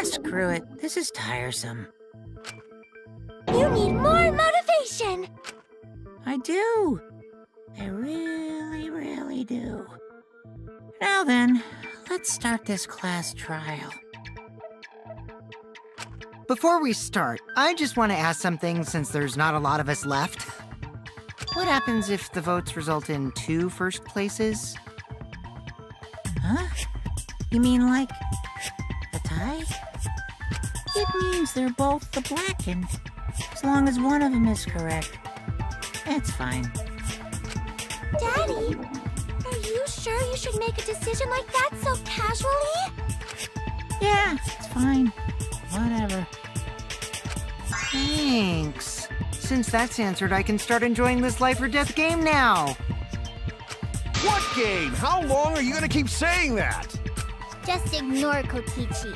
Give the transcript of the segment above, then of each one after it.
Screw it. This is tiresome. You need more motivation! I do. I really, really do. Now then, let's start this class trial. Before we start, I just want to ask something since there's not a lot of us left. What happens if the votes result in 2 first places? Huh? You mean like a tie? It means they're both the blacken. As long as one of them is correct. It's fine. Daddy, are you sure you should make a decision like that so casually? Yeah, it's fine. Whatever. Thanks. Since that's answered, I can start enjoying this life or death game now. What game? How long are you gonna keep saying that? Just ignore Kokichi.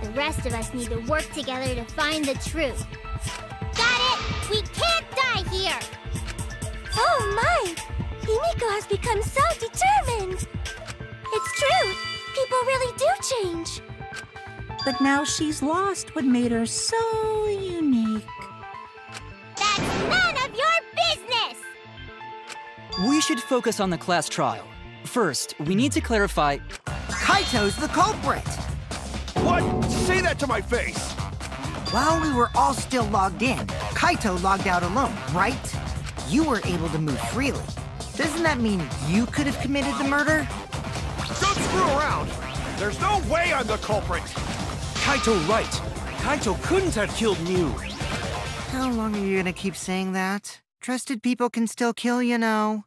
The rest of us need to work together to find the truth. Got it! We can't die here! Oh my! Himiko has become so determined! It's true! People really do change! But now she's lost what made her so unique. That's none of your business! We should focus on the class trial. First, we need to clarify... Kaito's the culprit! What? Say that to my face! While we were all still logged in, Kaito logged out alone, right? You were able to move freely. Doesn't that mean you could have committed the murder? Don't screw around! There's no way I'm the culprit! Kaito right. Kaito couldn't have killed Mew. How long are you gonna keep saying that? Trusted people can still kill, you know.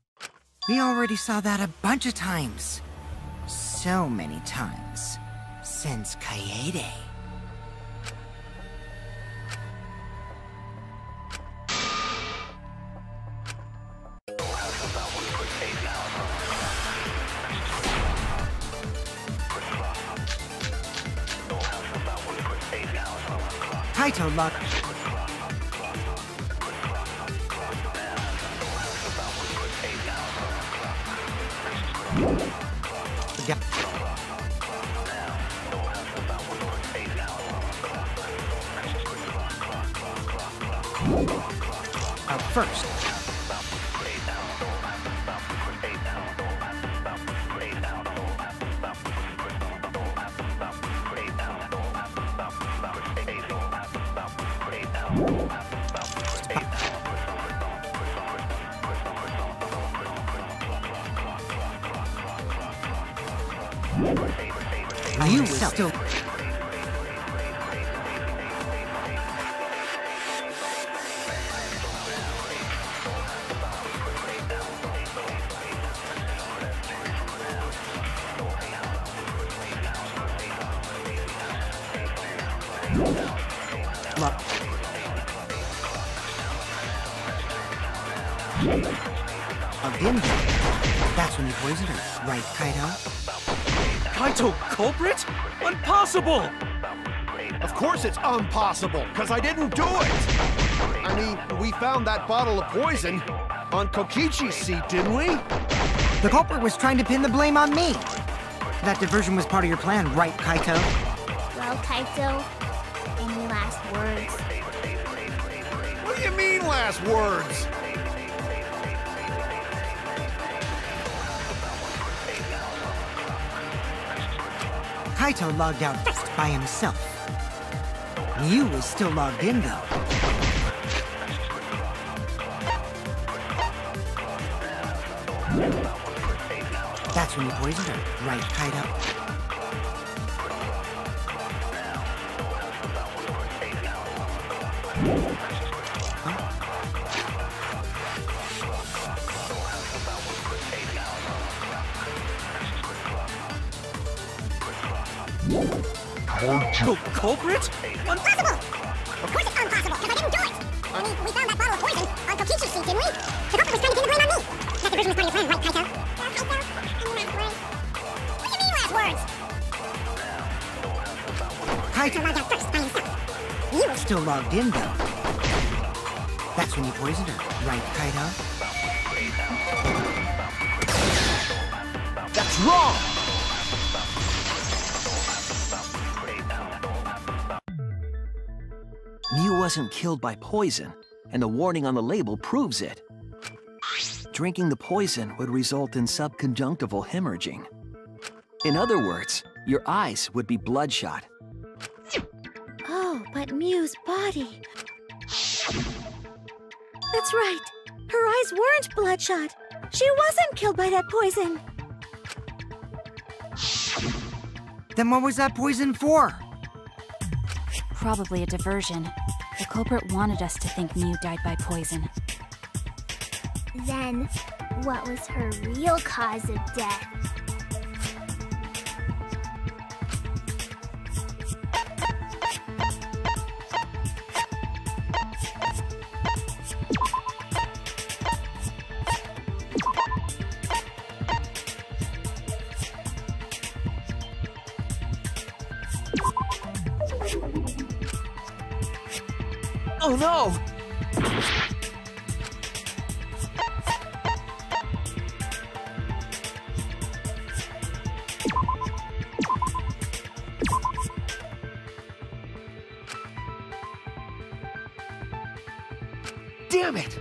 We already saw that a bunch of times. So many times. Since Kaede. Kaito luck. Up first. You were still... Look. Again, that's when you poisoned her, right, Kaito? Kaito culprit? Impossible! Of course it's impossible, because I didn't do it! I mean, we found that bottle of poison on Kokichi's seat, didn't we? The culprit was trying to pin the blame on me. That diversion was part of your plan, right, Kaito? Well, Kaito, any last words? What do you mean, last words? Kaito logged out first by himself. You was still logged in, though. That's when you poisoned her, right, Kaito? Culprit? Impossible! Of course it's impossible, because I didn't do it! I mean, we found that bottle of poison on Kokichi's seat, didn't we? The culprit was trying to pin the blame on me! That diversion was part of your plan, right, Kaito? Kaito, any last words? What do you mean, last words? Kaito logged out first by himself. You were still logged in, though. That's when you poisoned her, right, Kaito? That's wrong! wasn't killed by poison, and the warning on the label proves it. Drinking the poison would result in subconjunctival hemorrhaging. In other words, your eyes would be bloodshot. Oh, but Miu's body. That's right. Her eyes weren't bloodshot. She wasn't killed by that poison. Then what was that poison for? Probably a diversion. The culprit wanted us to think Miu died by poison. Then, what was her real cause of death? Oh no! Damn it!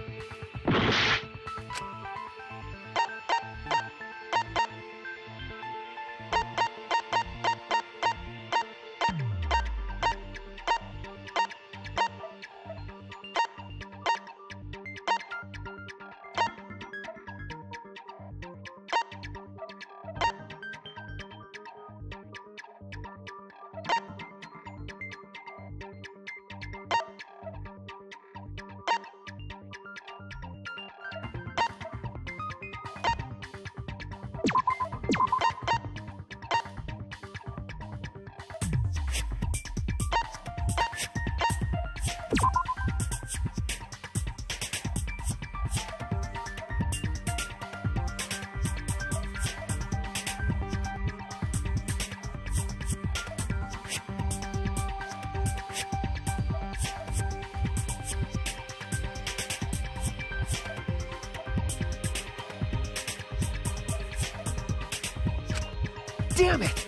Damn it!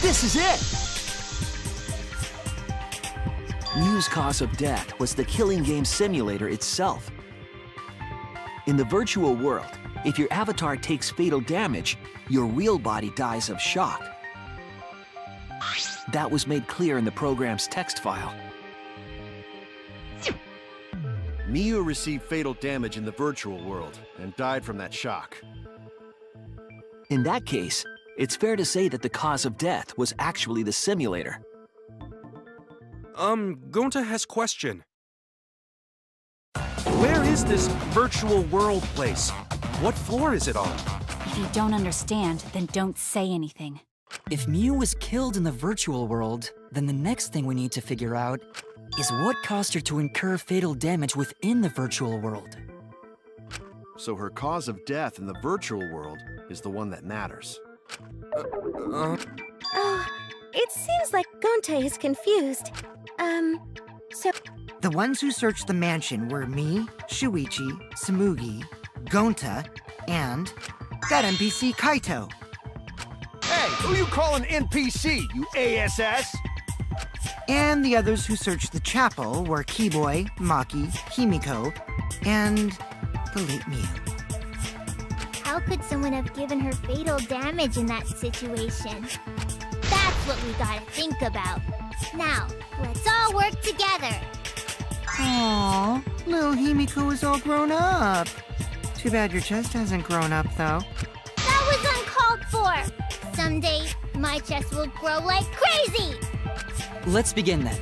This is it! Miu's cause of death was the killing game simulator itself. In the virtual world, if your avatar takes fatal damage, your real body dies of shock. That was made clear in the program's text file. Miu received fatal damage in the virtual world and died from that shock. In that case, it's fair to say that the cause of death was actually the simulator. Gonta has question. Where is this virtual world place? What floor is it on? If you don't understand, then don't say anything. If Miu was killed in the virtual world, then the next thing we need to figure out is what caused her to incur fatal damage within the virtual world. So her cause of death in the virtual world is the one that matters. Oh, it seems like Gonta is confused. So... The ones who searched the mansion were me, Shuichi, Samugi, Gonta, and that NPC Kaito. Hey, who you calling NPC, you ASS? And the others who searched the chapel were Keyboy, Maki, Himiko, and the late Miu. How could someone have given her fatal damage in that situation? That's what we gotta think about. Now, let's all work together. Aww, little Himiko is all grown up. Too bad your chest hasn't grown up, though. That was uncalled for. Someday, my chest will grow like crazy. Let's begin then.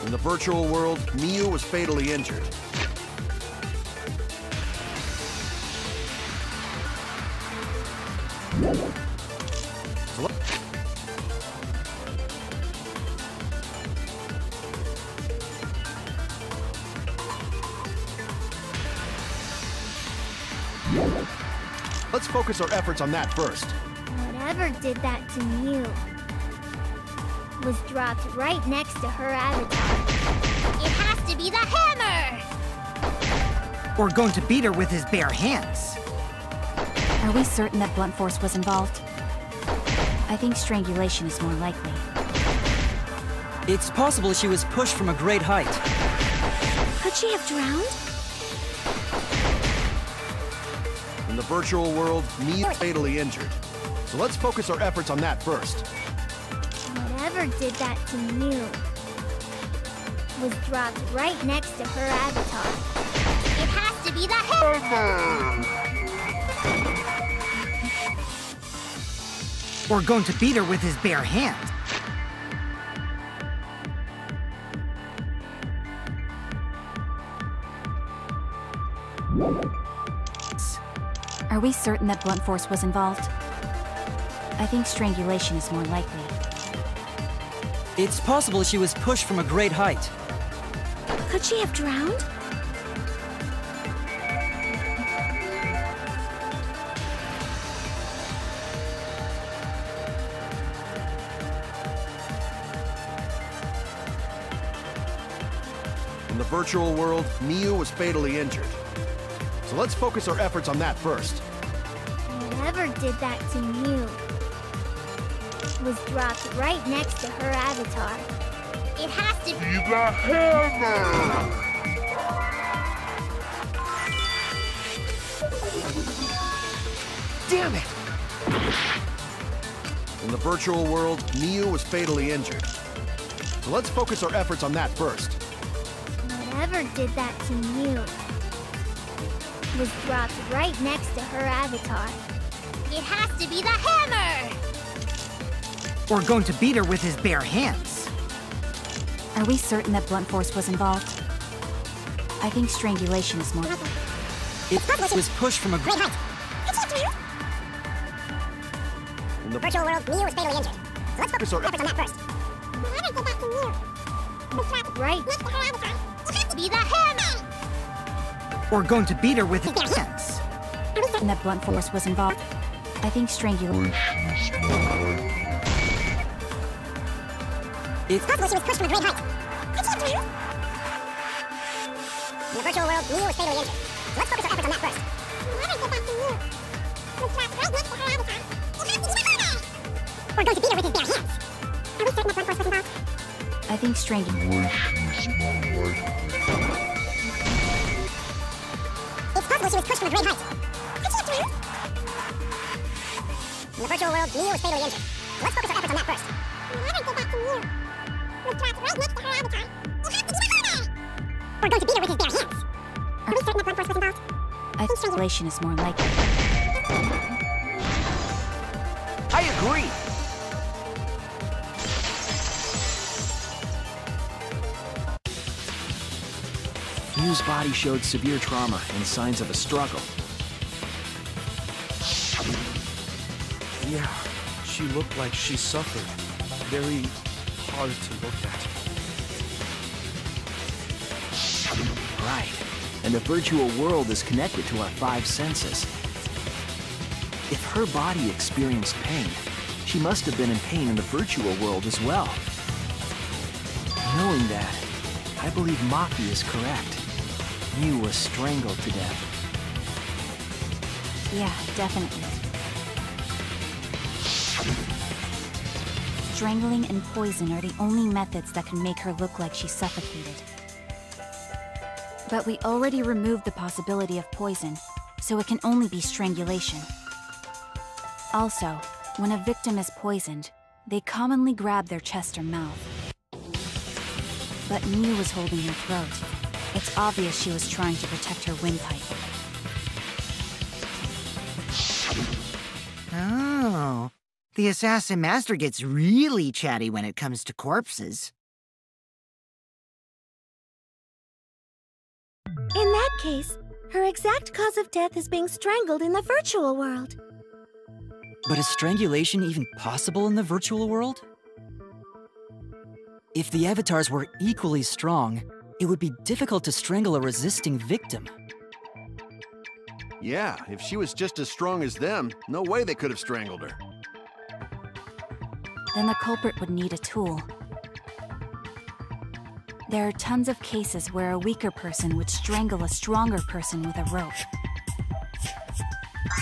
In the virtual world, Miu was fatally injured. let's focus our efforts on that first. Whatever did that to Mew was dropped right next to her avatar. It has to be the hammer! We're going to beat her with his bare hands. Are we certain that blunt force was involved? I think strangulation is more likely. It's possible she was pushed from a great height. Could she have drowned? In the virtual world, Mew is fatally injured. So let's focus our efforts on that first. Whatever did that to Mew was dropped right next to her avatar. It has to be the hammer! We're going to beat her with his bare hands. Are we certain that blunt force was involved? I think strangulation is more likely. It's possible she was pushed from a great height. Could she have drowned? In the virtual world, Mew was fatally injured. So let's focus our efforts on that first. Whatever did that to Mew was dropped right next to her avatar. It has to be the hammer! Damn it! In the virtual world, Mew was fatally injured. So let's focus our efforts on that first. Whatever did that to Mew was dropped right next to her avatar. It has to be the hammer! We're going to beat her with his bare hands. Are we certain that blunt force was involved? I think strangulation is more... It was pushed from a great height. In the Virtual world, Mew was fatally injured. So let's focus our efforts on that first. Whatever did that to Mew was dropped right next to her avatar. It has to be the hammer! We're going to beat her with his hands. And that blunt force was involved. I think strangulation... It's possible she was pushed from a great height. Could she have drowned? In the virtual world, Mew was fatally injured. So let's focus our efforts on that first. Whatever did that to Mew was dropped right next to her avatar. It has to be the hammer! We're going to beat her with his bare hands. Are we certain that blunt force was involved? I think strangulation... It's possible she was pushed from a great height. Could she have drowned? In the virtual world, Mew was fatally injured. So let's focus our efforts on that first. Whatever did that to Mew was dropped right next to her avatar. It has to be the hammer! We're going to beat her with his bare hands. Are we certain that blunt force was involved? I think strangulation is more likely. I agree! Mew's body showed severe trauma and signs of a struggle. Yeah, she looked like she suffered. Very hard to look at. Right. And the virtual world is connected to our 5 senses. If her body experienced pain, she must have been in pain in the virtual world as well. Knowing that, I believe Maki is correct. Mew was strangled to death. Yeah, definitely. Strangling and poison are the only methods that can make her look like she suffocated. But we already removed the possibility of poison, so it can only be strangulation. Also, when a victim is poisoned, they commonly grab their chest or mouth. But Mew was holding her throat. It's obvious she was trying to protect her windpipe. Oh, the assassin master gets really chatty when it comes to corpses. In that case, her exact cause of death is being strangled in the virtual world. But is strangulation even possible in the virtual world? If the avatars were equally strong, it would be difficult to strangle a resisting victim. Yeah, if she was just as strong as them, no way they could have strangled her. Then the culprit would need a tool. There are tons of cases where a weaker person would strangle a stronger person with a rope.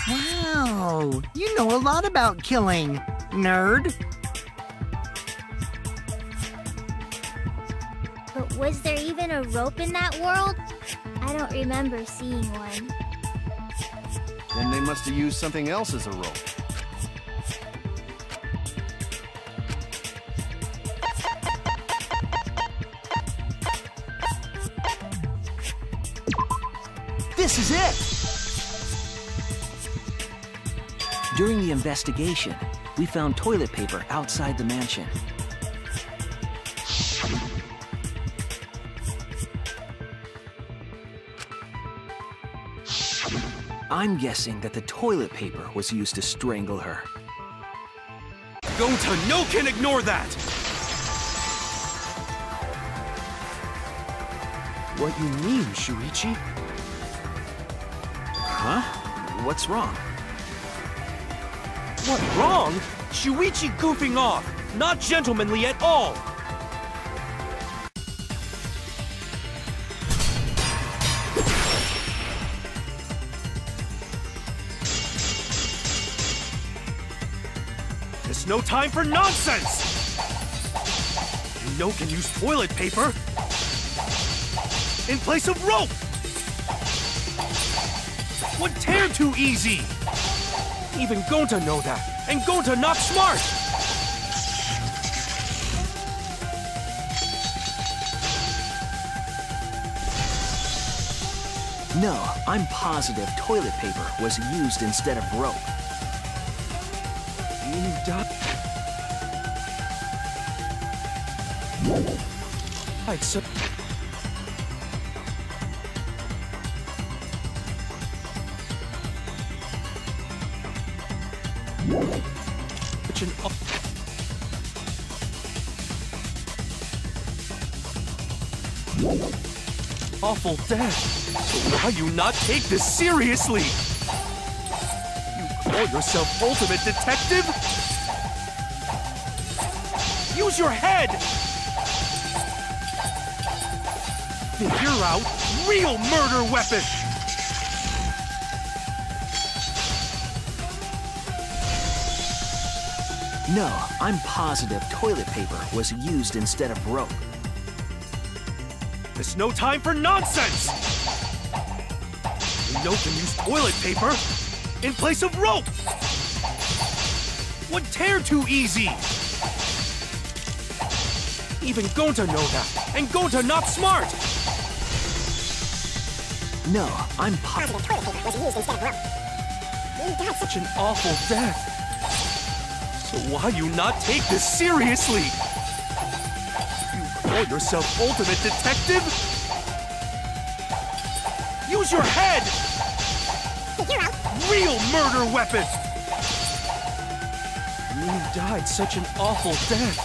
Wow, you know a lot about killing, nerd. But was there even a rope in that world? I don't remember seeing one. Then they must have used something else as a rope. This is it! During the investigation, we found toilet paper outside the mansion. I'm guessing that the toilet paper was used to strangle her. Gonta, no can ignore that! What you mean, Shuichi? Huh? What's wrong? What, wrong? Shuichi goofing off! Not gentlemanly at all! There's no time for nonsense! You know can use toilet paper in place of rope! Would tear too easy! Even Gonta know that, and Gonta not smart! No, I'm positive toilet paper was used instead of rope. I'd so... Such an awful death. So why you not take this seriously? You call yourself ultimate detective? Use your head! Figure out real murder weapon! No, I'm positive toilet paper was used instead of rope. There's no time for nonsense! You know can use toilet paper in place of rope! Would tear too easy! Even Gonta know that, and Gonta not smart! No, I'm positive toilet paper was used instead of rope. Such an awful death. So why you not take this seriously? You call yourself ultimate detective? Use your head! Figure out Real murder weapon! You died such an awful death.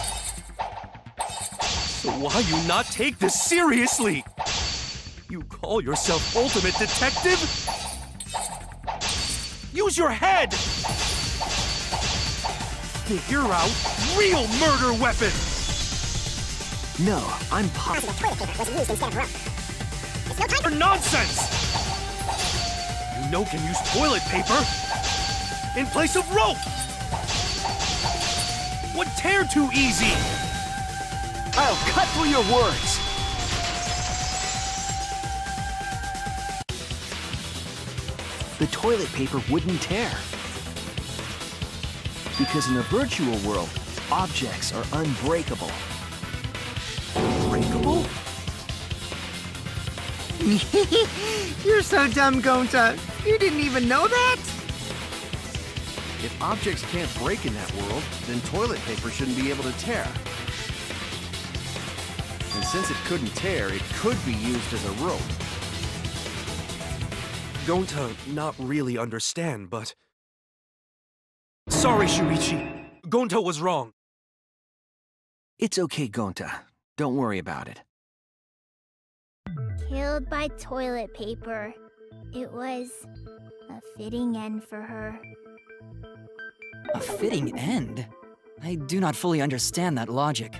So why you not take this seriously? You call yourself ultimate detective? Use your head! Figure out real murder weapon! No, I'm positive toilet paper was used instead of rope. There's no time for nonsense! You know can use toilet paper in place of rope! Would tear too easy! I'll cut through your words! The toilet paper wouldn't tear. Because in the virtual world, objects are unbreakable. Unbreakable? You're so dumb, Gonta. You didn't even know that? If objects can't break in that world, then toilet paper shouldn't be able to tear. And since it couldn't tear, it could be used as a rope. Gonta not really understand, but... Sorry, Shuichi. Gonta was wrong. It's okay, Gonta. Don't worry about it. Killed by toilet paper. It was A fitting end for her. A fitting end? I do not fully understand that logic.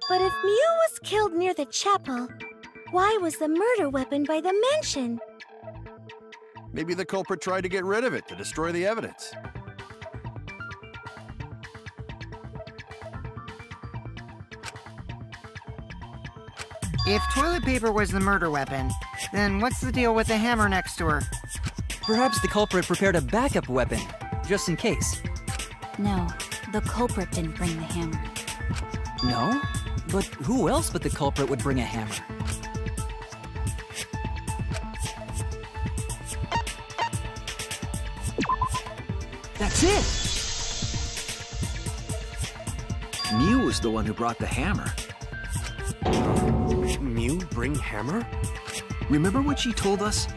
But if Mew was killed near the chapel, why was the murder weapon by the mansion? Maybe the culprit tried to get rid of it to destroy the evidence. If toilet paper was the murder weapon, then what's the deal with the hammer next to her? Perhaps the culprit prepared a backup weapon, just in case. No, the culprit didn't bring the hammer. No? But who else but the culprit would bring a hammer? That's it! Mew was the one who brought the hammer. Mew bring hammer? Remember what she told us?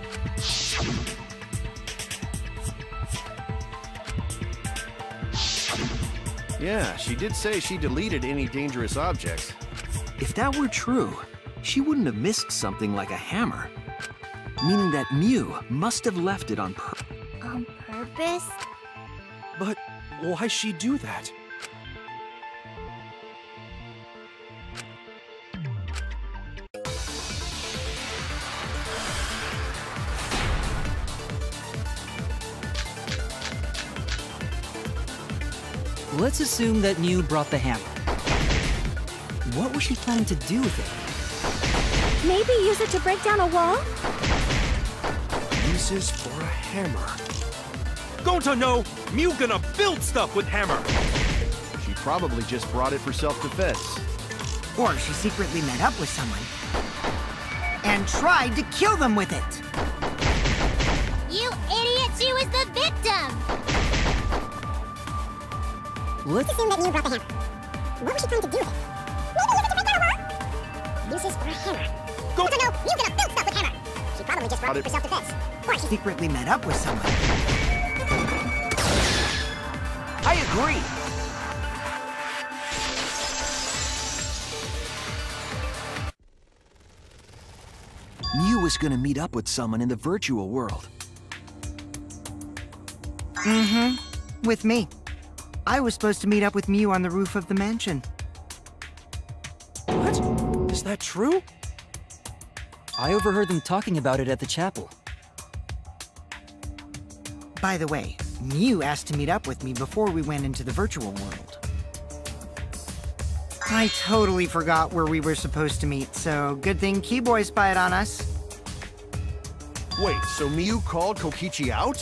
Yeah, she did say she deleted any dangerous objects. If that were true, she wouldn't have missed something like a hammer. Meaning that Mew must have left it on purpose. On purpose? But why'd she do that? Let's assume that Mew brought the hammer. What was she planning to do with it? Maybe use it to break down a wall? Uses for a hammer. Don't know! Mew gonna build stuff with hammer! She probably just brought it for self-defense. Or she secretly met up with someone and tried to kill them with it. You idiot! She was the victim! Let's assume that Mew brought the hammer. What was she trying to do with it? Maybe use it to break down a wall? Uses for a hammer. Go! No, Mew gonna build stuff with hammer. She probably just brought it for self-defense. Or she Secretly met up with someone. I agree! Mew was gonna meet up with someone in the virtual world. Mm-hmm. With me. I was supposed to meet up with Mew on the roof of the mansion. What? Is that true? I overheard them talking about it at the chapel. By the way, Mew asked to meet up with me before we went into the virtual world. I totally forgot where we were supposed to meet, so good thing Keyboy spied on us. Wait, so Mew called Kokichi out?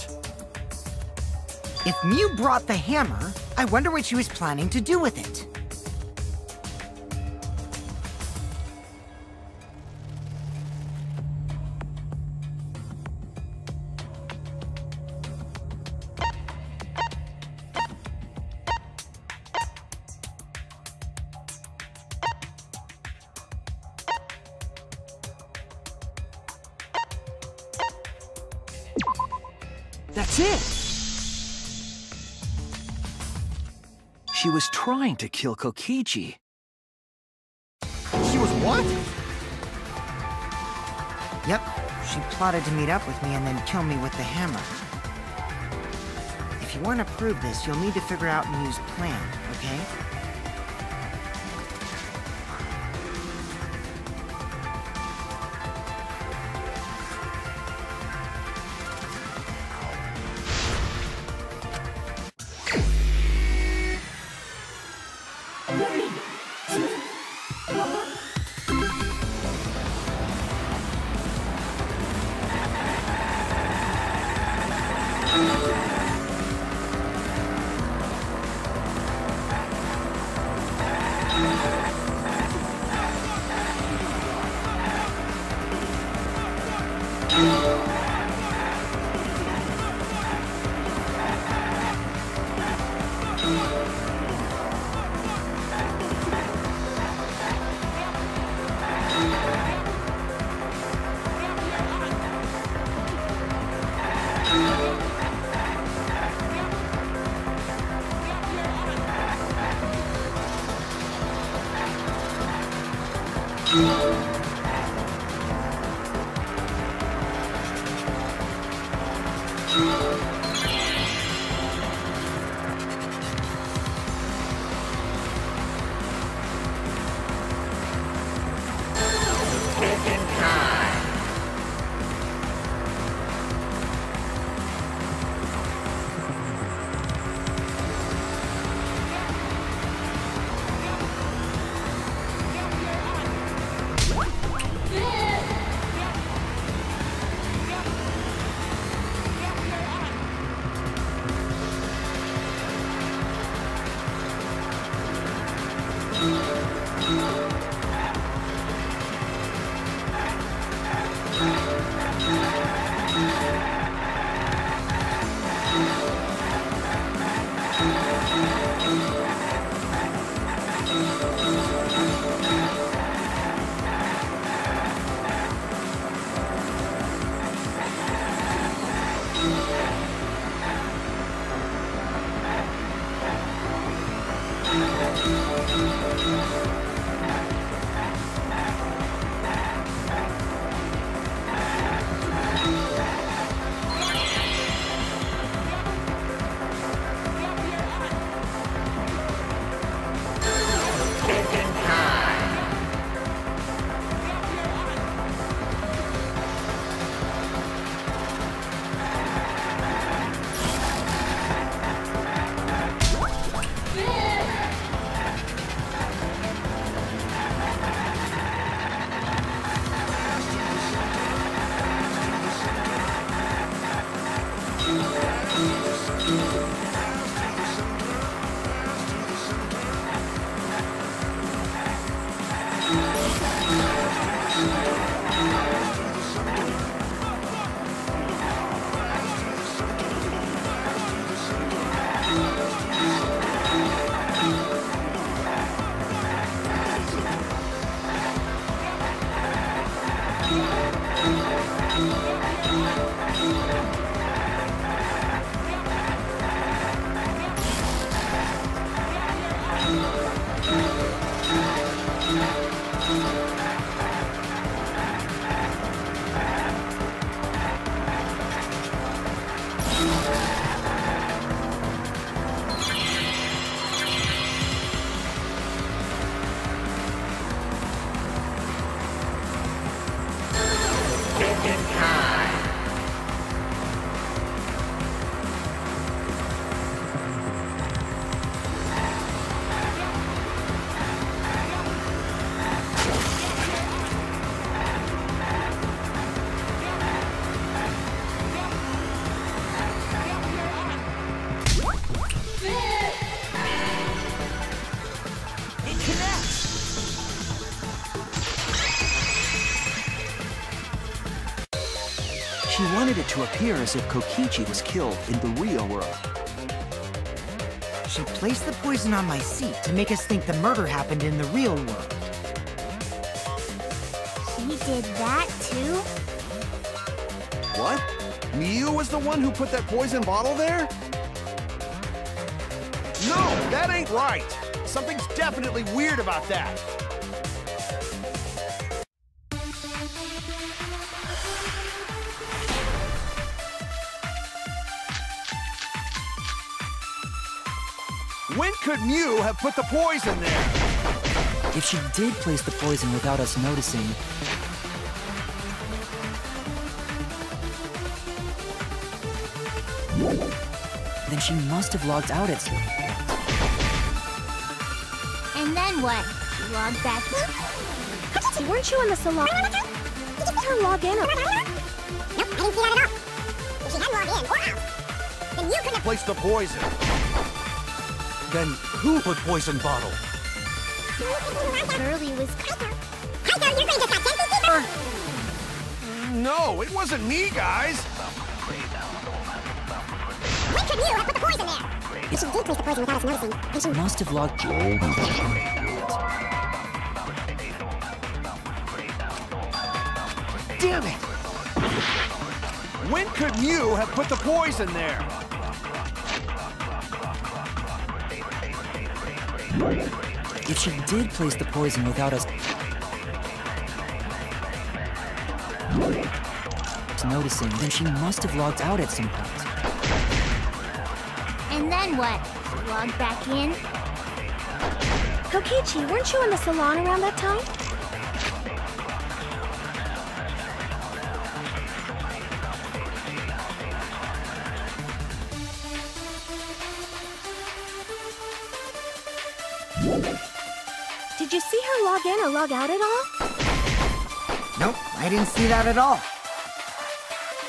If Mew brought the hammer, I wonder what she was planning to do with it. That's it! She was trying to kill Kokichi. She was what? Yep, she plotted to meet up with me and then kill me with the hammer. If you want to prove this, you'll need to figure out Mew's plan, okay? She wanted it to appear as if Kokichi was killed in the real world. She placed the poison on my seat to make us think the murder happened in the real world. She did that too? What? Miu was the one who put that poison bottle there? No, that ain't right. Something's definitely weird about that. When could Miu have put the poison there? If she did place the poison without us noticing, then she must have logged out at some point. And then what? She logged back in? Weren't you in the salon? Did her log in? Nope, I didn't see that at all. If she hadn't logged in or out, then you couldn't have Placed the poison. Then who put poison bottle? Curly was Kaito, your brain just got 10 feet deeper! No, it wasn't me, guys. When could Miu have put the poison there? If she did place the poison without us noticing, then she Must have logged. Damn it! When could Miu have put the poison there? If she did place the poison without us noticing, then she must have logged out at some point. And then what? She logged back in? Kokichi, weren't you in the salon around that time? Did you see her log in or log out at all? Nope, I didn't see that at all.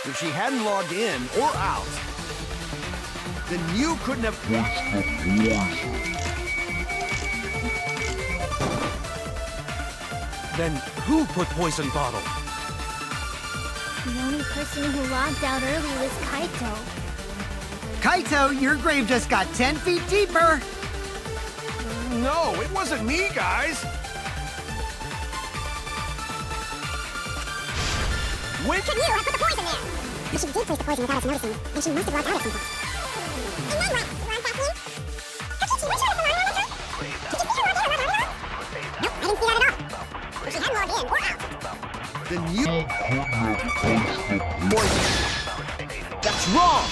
If she hadn't logged in or out, then you couldn't have... Then who put poison bottle? The only person who logged out early was Kaito. Kaito, your grave just got 10 feet deeper! No, it wasn't me, guys! When Can you have put the poison there? If she did place the poison without us noticing, then she must have logged out at some point. And then what? Log back in? Kokichi, where'd you get the line monitor? Did you see her log in or log out? Nope, I didn't see that at all. If she hadn't logged in or out. then you... Poison. That's wrong!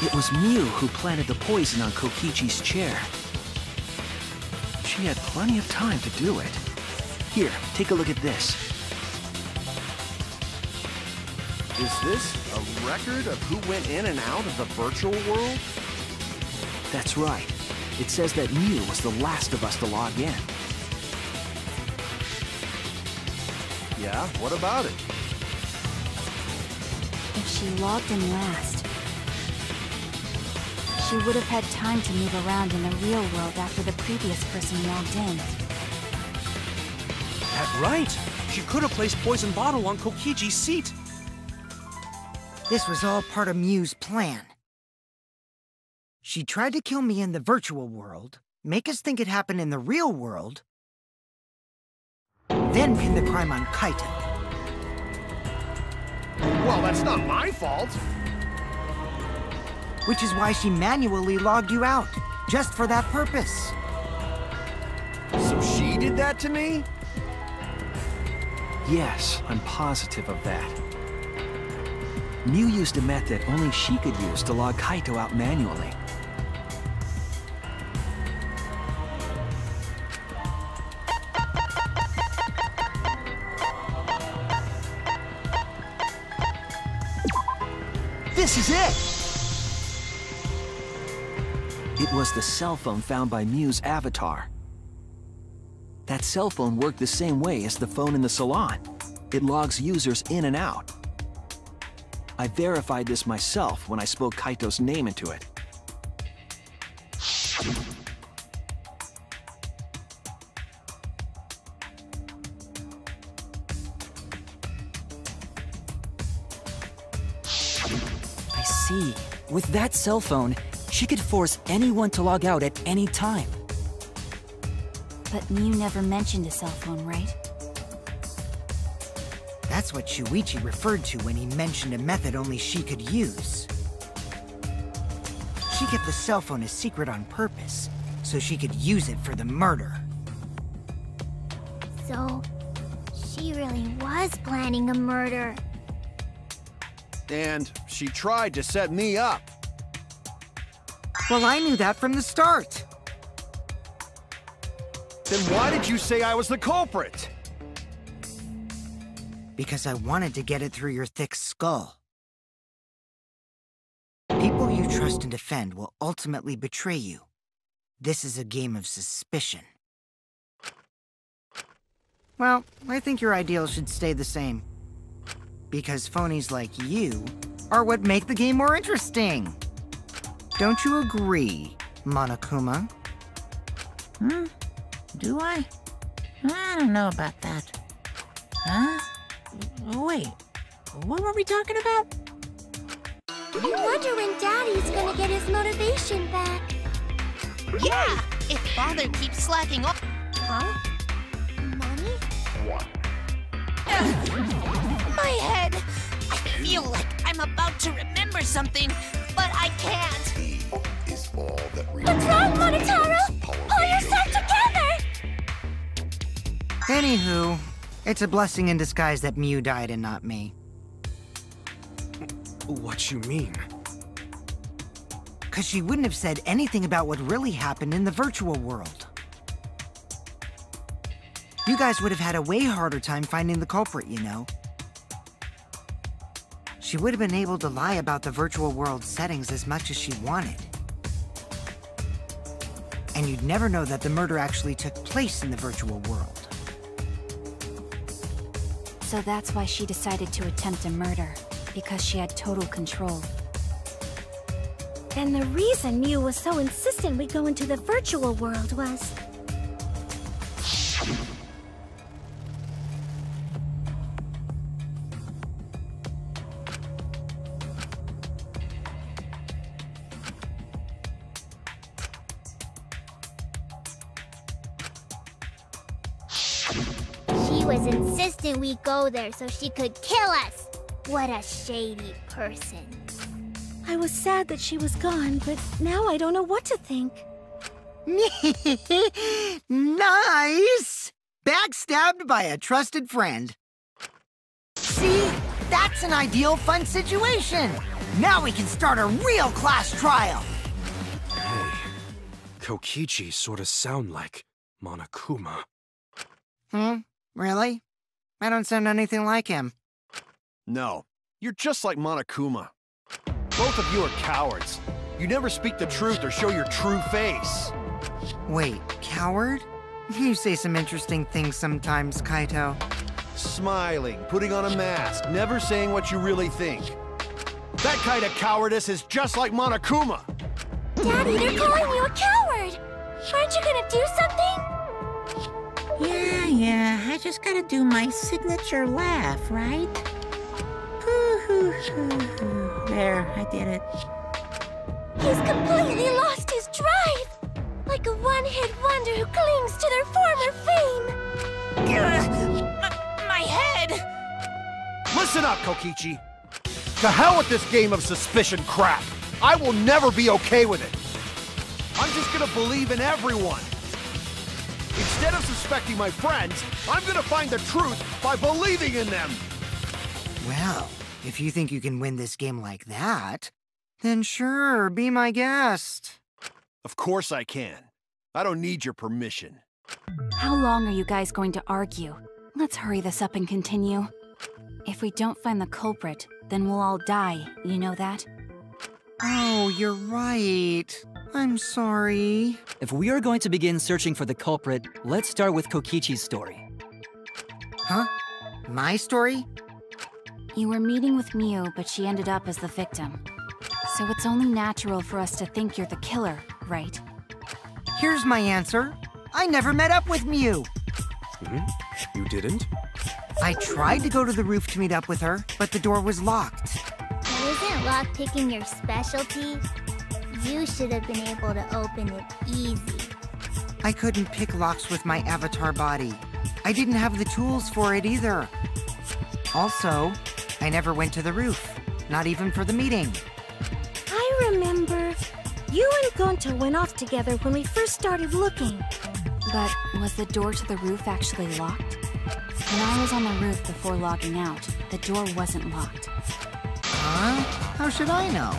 It was Mew who planted the poison on Kokichi's chair. She had plenty of time to do it. Here, take a look at this. Is this a record of who went in and out of the virtual world? That's right. It says that Mew was the last of us to log in. Yeah, what about it? If she logged in last, she would have had time to move around in the real world after the previous person logged in. That's right. She could have placed poison bottle on Kokichi's seat. This was all part of Mew's plan. She tried to kill me in the virtual world, make us think it happened in the real world, then pin the crime on Kaito. Well, that's not my fault. Which is why she manually logged you out, just for that purpose. So she did that to me? Yes, I'm positive of that. Mew used a method only she could use to log Kaito out manually. This is it! It was the cell phone found by Mew's avatar. That cell phone worked the same way as the phone in the salon. It logs users in and out. I verified this myself when I spoke Kaito's name into it. I see. With that cell phone, she could force anyone to log out at any time. But Mew never mentioned a cell phone, right? That's what Shuichi referred to when he mentioned a method only she could use. She kept the cell phone a secret on purpose, so she could use it for the murder. So, she really was planning a murder. And she tried to set me up. Well, I knew that from the start. Then why did you say I was the culprit? Because I wanted to get it through your thick skull. People you trust and defend will ultimately betray you. This is a game of suspicion. Well, I think your ideals should stay the same. Because phonies like you are what make the game more interesting. Don't you agree, Monokuma? Do I? I don't know about that. Huh? Wait, what were we talking about? I wonder when Daddy's gonna get his motivation back. Yeah, if Father keeps slacking off. Huh? Mommy? My head! I feel like I'm about to remember something, but I can't. Is all that What's wrong, Monotaro? Pull yourself together! Anywho, it's a blessing in disguise that Mew died and not me. What you mean? 'Cause she wouldn't have said anything about what really happened in the virtual world. You guys would have had a way harder time finding the culprit, you know. She would have been able to lie about the virtual world settings as much as she wanted. And you'd never know that the murder actually took place in the virtual world. So that's why she decided to attempt a murder, because she had total control. And the reason Mew was so insistent we go into the virtual world was... She was insistent we go there so she could kill us. What a shady person. I was sad that she was gone, but now I don't know what to think. Nice! Backstabbed by a trusted friend. See? That's an ideal fun situation! Now we can start a real class trial! Hey, Kokichi sort of sound like Monokuma. Really? I don't sound anything like him. No, you're just like Monokuma. Both of you are cowards. You never speak the truth or show your true face. Wait, coward? You say some interesting things sometimes, Kaito. Smiling, putting on a mask, never saying what you really think. That kind of cowardice is just like Monokuma. Daddy, they're calling you a coward. Aren't you gonna do something? Yeah, I just gotta do my signature laugh, right? There, I did it. He's completely lost his drive. Like a one-hit wonder who clings to their former fame. My head! Listen up, Kokichi. To hell with this game of suspicion crap. I will never be okay with it. I'm just gonna believe in everyone. Instead of suspecting my friends, I'm gonna find the truth by believing in them. Well, if you think you can win this game like that, then sure, be my guest. Of course I can. I don't need your permission. How long are you guys going to argue? Let's hurry this up and continue. If we don't find the culprit, then we'll all die, you know that? Oh, you're right. I'm sorry. If we are going to begin searching for the culprit, let's start with Kokichi's story. Huh? My story? You were meeting with Miu, but she ended up as the victim. So it's only natural for us to think you're the killer, right? Here's my answer. I never met up with Miu. You didn't? I tried to go to the roof to meet up with her, but the door was locked. Isn't lockpicking your specialty? You should have been able to open it easy. I couldn't pick locks with my avatar body. I didn't have the tools for it either. Also, I never went to the roof, not even for the meeting. I remember. You and Gonta went off together when we first started looking. But was the door to the roof actually locked? When I was on the roof before logging out, the door wasn't locked. Huh? How should I know?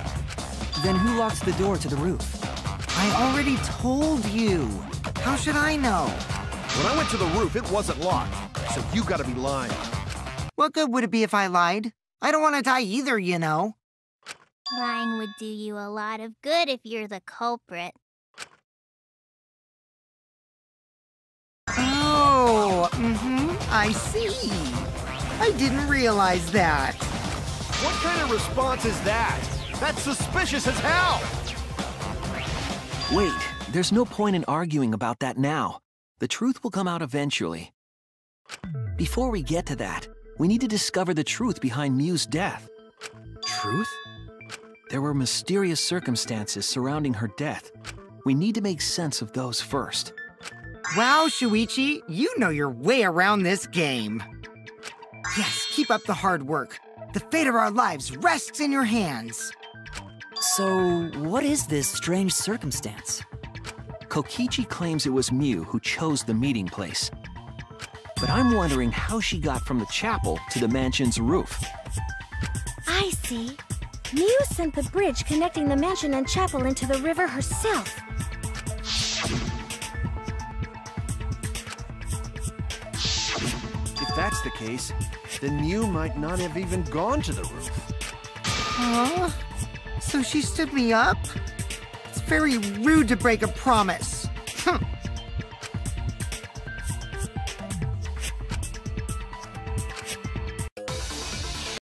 Then who locked the door to the roof? I already told you. How should I know? When I went to the roof, it wasn't locked. So you gotta be lying. What good would it be if I lied? I don't want to die either, you know. Lying would do you a lot of good if you're the culprit. Oh, I see. I didn't realize that. What kind of response is that? That's suspicious as hell! Wait, there's no point in arguing about that now. The truth will come out eventually. Before we get to that, we need to discover the truth behind Miu's death. Truth? There were mysterious circumstances surrounding her death. We need to make sense of those first. Wow, Shuichi, you know your way around this game. Yes, keep up the hard work. The fate of our lives rests in your hands. So, what is this strange circumstance? Kokichi claims it was Miu who chose the meeting place. But I'm wondering how she got from the chapel to the mansion's roof. I see. Miu sent the bridge connecting the mansion and chapel into the river herself. If that's the case, then Miu might not have even gone to the roof. Huh? So she stood me up? It's very rude to break a promise.